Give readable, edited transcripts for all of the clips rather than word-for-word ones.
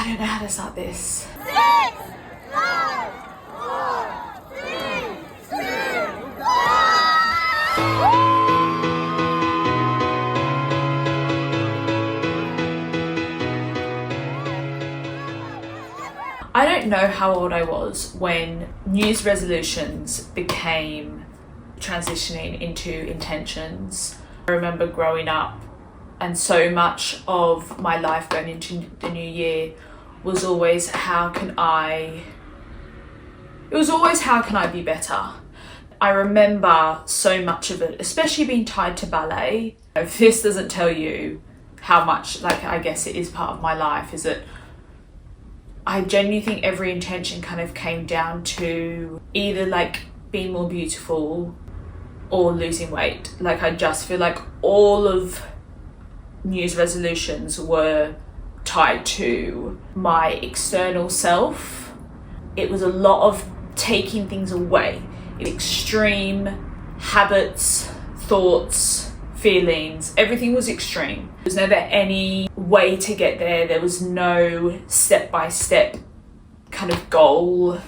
don't know how to start this. 6, 5, 4, 3, 2, 1. I don't know how old I was when New resolutions became transitioning into intentions. I remember growing up and so much of my life going into the new year was always how can I be better? I remember so much of it, especially being tied to ballet. If this doesn't tell you how much, like, I guess it is part of my life, is that I genuinely think every intention kind of came down to either like being more beautiful or losing weight. Like, I just feel like all of New Year's resolutions were tied to my external self. It was a lot of taking things away. Extreme habits, thoughts, feelings, everything was extreme. There was never any way to get there. There was no step-by-step kind of goal.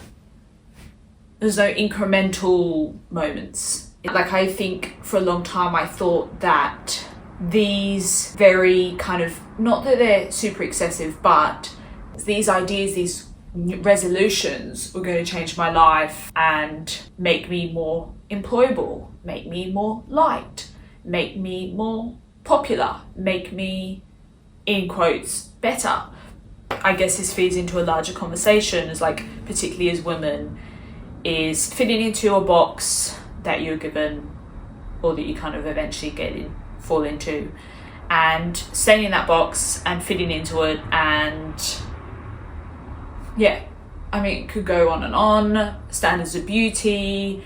There's no incremental moments. Like, I think for a long time I thought that these very kind of, not that they're super excessive, but these ideas, these resolutions were going to change my life and make me more employable, make me more liked, make me more popular, make me, in quotes, better. I guess this feeds into a larger conversation, as like, particularly as women, is fitting into a box that you're given or that you kind of eventually fall into, and staying in that box and fitting into it. And yeah, I mean, it could go on and on. Standards of beauty.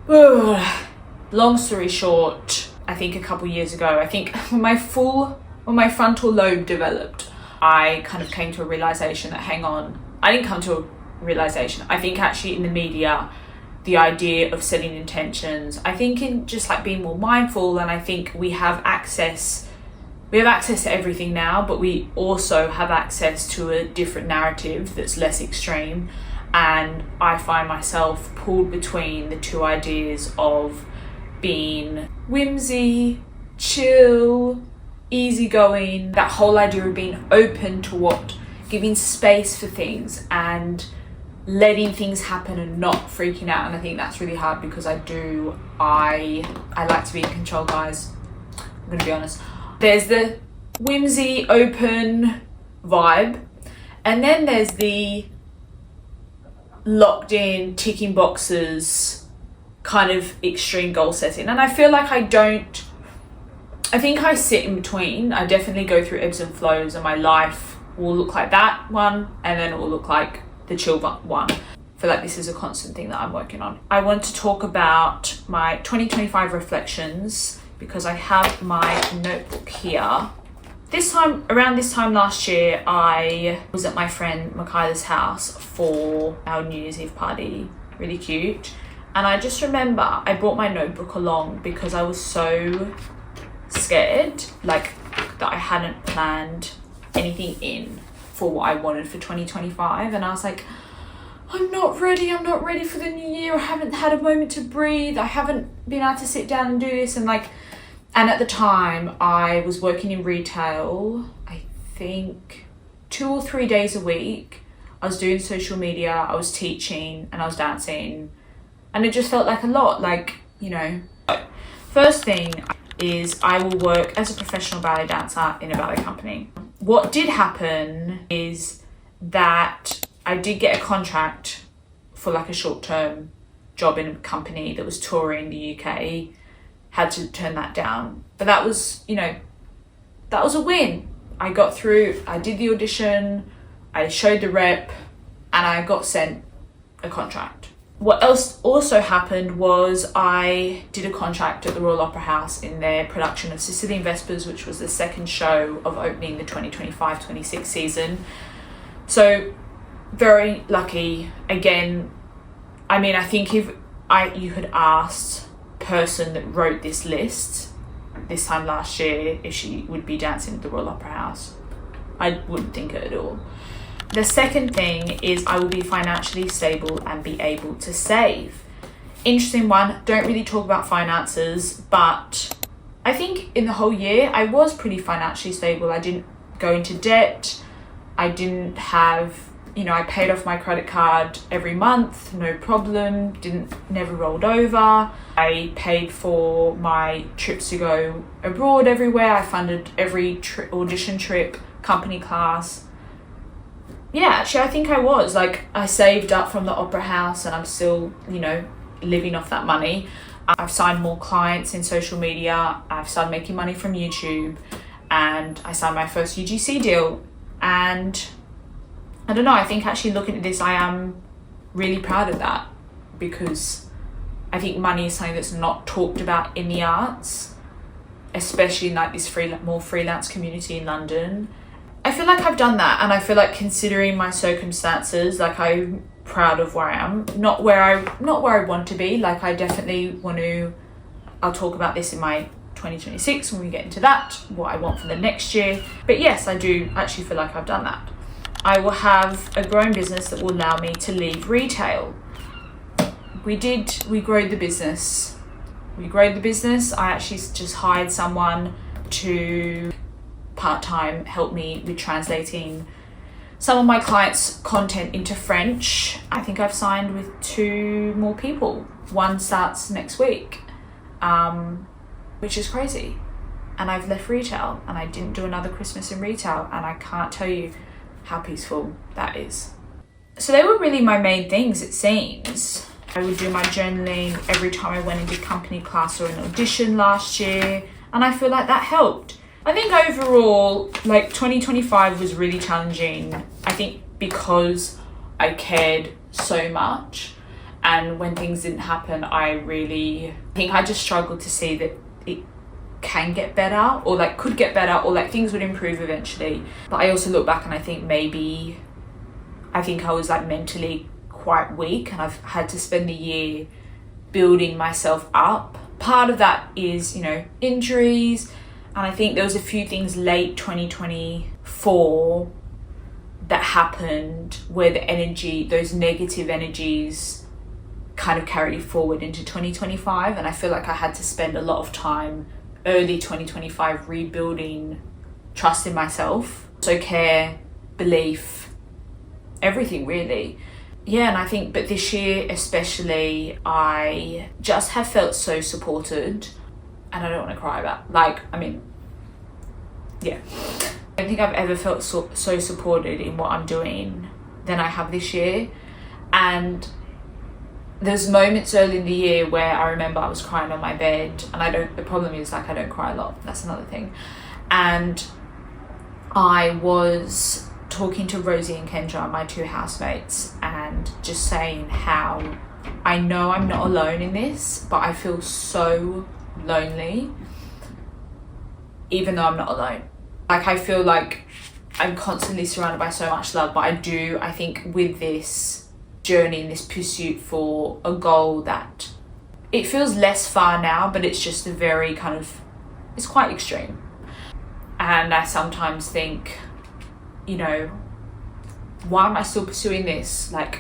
Long story short, I think a couple years ago, I think when my frontal lobe developed, I kind of came to a realization that, hang on, I didn't come to a realization. I think actually in the media, the idea of setting intentions, I think in just like being more mindful, and I think we have access to everything now, but we also have access to a different narrative that's less extreme. And I find myself pulled between the two ideas of being whimsy, chill, easygoing, that whole idea of being open to what, giving space for things and letting things happen and not freaking out. And I think that's really hard because I like to be in control, guys. I'm gonna be honest. There's the whimsy, open vibe, and then there's the locked in, ticking boxes, kind of extreme goal setting. And I feel like I think I sit in between. I definitely go through ebbs and flows, and my life will look like that one, and then it will look like the chill one. I feel like this is a constant thing that I'm working on. I want to talk about my 2025 reflections because I have my notebook here. Around this time last year, I was at my friend Michaela's house for our New Year's Eve party. Really cute. And I just remember I brought my notebook along because I was so scared, like, that I hadn't planned anything in for what I wanted for 2025. And I was like, I'm not ready for the new year. I haven't had a moment to breathe. I haven't been able to sit down and do this. And at the time I was working in retail, I think 2 or 3 days a week. I was doing social media, I was teaching, and I was dancing. And it just felt like a lot, like, you know. First thing is I will work as a professional ballet dancer in a ballet company. What did happen is that I did get a contract for like a short-term job in a company that was touring the UK. Had to turn that down. But that was, that was a win. I got through, I did the audition, I showed the rep, and I got sent a contract. What else also happened was I did a contract at the Royal Opera House in their production of Sicilian Vespers, which was the second show of opening the 2025-26 season. So very lucky. Again, I mean, I think if you had asked person that wrote this list this time last year if she would be dancing at the Royal Opera House, I wouldn't think it at all. The second thing is I will be financially stable and be able to save. Interesting one. Don't really talk about finances, but I think in the whole year I was pretty financially stable. I didn't go into debt. I didn't have, I paid off my credit card every month, no problem, never rolled over. I paid for my trips to go abroad everywhere. I funded every audition trip, company class. Yeah, actually, I think I was. I saved up from the Opera House and I'm still, living off that money. I've signed more clients in social media. I've started making money from YouTube and I signed my first UGC deal. And I don't know, I think actually looking at this, I am really proud of that because I think money is something that's not talked about in the arts, especially in this more freelance community in London. I feel like I've done that, and I feel like considering my circumstances, I'm proud of where I am. Not where I want to be. I definitely want to. I'll talk about this in my 2026 when we get into that. What I want for the next year. But yes, I do actually feel like I've done that. I will have a growing business that will allow me to leave retail. We growed the business. I actually just hired someone to part-time help me with translating some of my clients' content into French. I think I've signed with 2 more people. One starts next week, which is crazy. And I've left retail and I didn't do another Christmas in retail, and I can't tell you how peaceful that is. So they were really my main things, it seems. I would do my journaling every time I went into company class or an audition last year, and I feel like that helped. I think overall, 2025 was really challenging. I think because I cared so much, and when things didn't happen, I think I just struggled to see that it can get better, or could get better, or things would improve eventually. But I also look back and I think I was mentally quite weak, and I've had to spend the year building myself up. Part of that is, injuries. And I think there was a few things late 2024 that happened where those negative energies kind of carried forward into 2025. And I feel like I had to spend a lot of time early 2025 rebuilding trust in myself. So care, belief, everything really. Yeah, and I think, but this year especially, I just have felt so supported. And I don't want to cry about, yeah. I don't think I've ever felt so supported in what I'm doing than I have this year. And there's moments early in the year where I remember I was crying on my bed, and the problem is I don't cry a lot. That's another thing. And I was talking to Rosie and Kendra, my 2 housemates, and just saying how I know I'm not alone in this, but I feel so lonely even though I'm not alone. I feel like I'm constantly surrounded by so much love, but I think with this journey and this pursuit for a goal that it feels less far now, but it's just it's quite extreme. And I sometimes think, why am I still pursuing this? I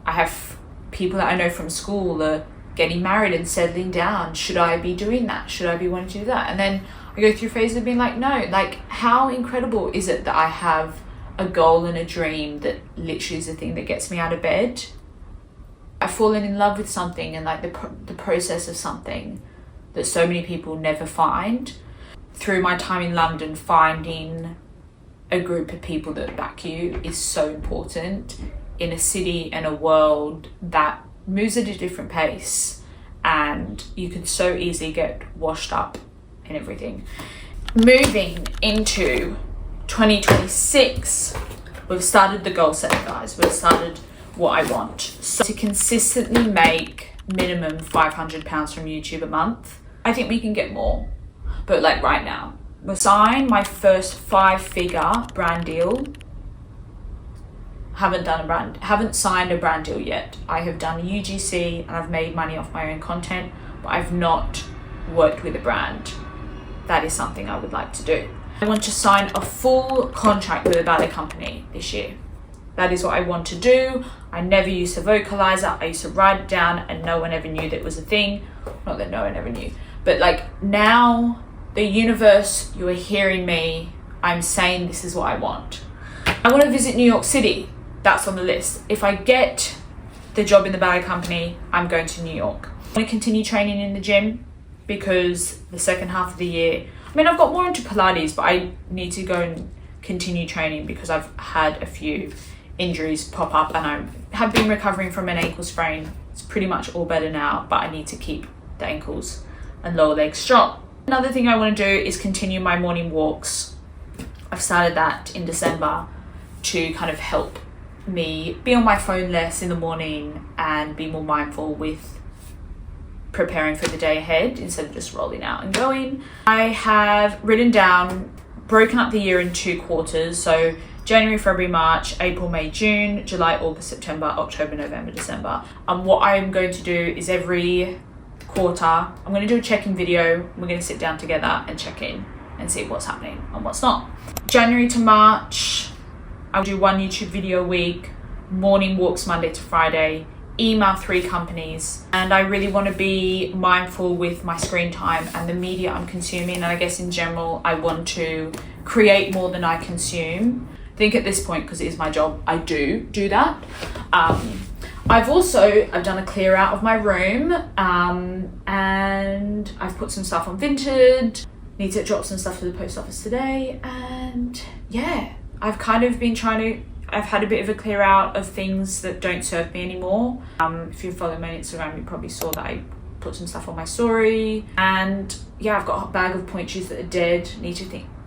have people that I know from school are getting married and settling down. Should I be doing that? Should I be wanting to do that? And then I go through phases of being no, how incredible is it that I have a goal and a dream that literally is the thing that gets me out of bed? I've fallen in love with something, and the process of something that so many people never find. Through my time in London, finding a group of people that back you is so important in a city and a world that moves at a different pace, and you can so easily get washed up in everything. Moving into 2026, we've started the goal setting, guys. We've started what I want. So to consistently make minimum £500 from YouTube a month, I think we can get more. But right now, we'll sign my first 5-figure brand deal. Haven't signed a brand deal yet. I have done UGC and I've made money off my own content, but I've not worked with a brand. That is something I would like to do. I want to sign a full contract with a ballet company this year. That is what I want to do. I never used to vocalize it. I used to write it down and no one ever knew that it was a thing. Not that no one ever knew, but like now the universe, you are hearing me. I'm saying this is what I want. I want to visit New York City. That's on the list. If I get the job in the ballet company, I'm going to New York. I want to continue training in the gym because the second half of the year, I mean, I've got more into Pilates, but I need to go and continue training because I've had a few injuries pop up and I have been recovering from an ankle sprain. It's pretty much all better now, but I need to keep the ankles and lower legs strong. Another thing I want to do is continue my morning walks. I've started that in December to kind of help me be on my phone less in the morning and be more mindful with preparing for the day ahead instead of just rolling out and going. I have written down, broken up the year in 2 quarters. So January, February, March, April, May, June, July, August, September, October, November, December. And what I'm going to do is every quarter, I'm going to do a check-in video. We're going to sit down together and check in and see what's happening and what's not. January to March, I'll do 1 YouTube video a week, morning walks Monday to Friday, email 3 companies, and I really want to be mindful with my screen time and the media I'm consuming. And I guess in general, I want to create more than I consume. I think at this point, because it is my job, I do that. I've done a clear out of my room, and I've put some stuff on Vinted. Need to drop some stuff to the post office today, and yeah, I've kind of been I've had a bit of a clear out of things that don't serve me anymore. If you follow me on Instagram, you probably saw that I put some stuff on my story, and yeah, I've got a bag of point shoes that are dead. Need to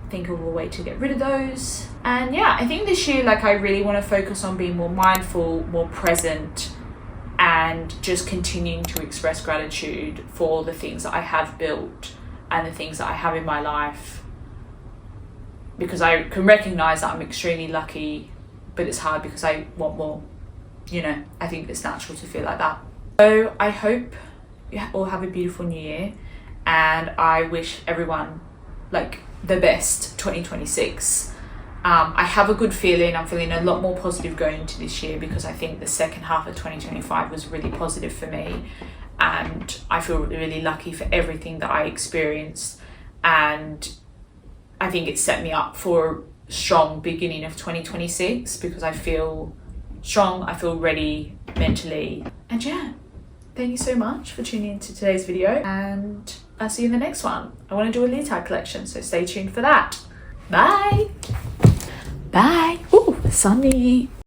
think of a way to get rid of those. And yeah, I think this year, like, I really want to focus on being more mindful, more present, and just continuing to express gratitude for the things that I have built and the things that I have in my life, because I can recognize that I'm extremely lucky, but it's hard because I want more. You know, I think it's natural to feel like that. So I hope you all have a beautiful new year, and I wish everyone like the best 2026. I have a good feeling. I'm feeling a lot more positive going into this year because I think the second half of 2025 was really positive for me, and I feel really lucky for everything that I experienced, and I think it set me up for a strong beginning of 2026 because I feel strong, I feel ready mentally. And yeah, thank you so much for tuning into today's video, and I'll see you in the next one. I want to do a leotard collection, so stay tuned for that. Bye. Bye. Ooh, sunny.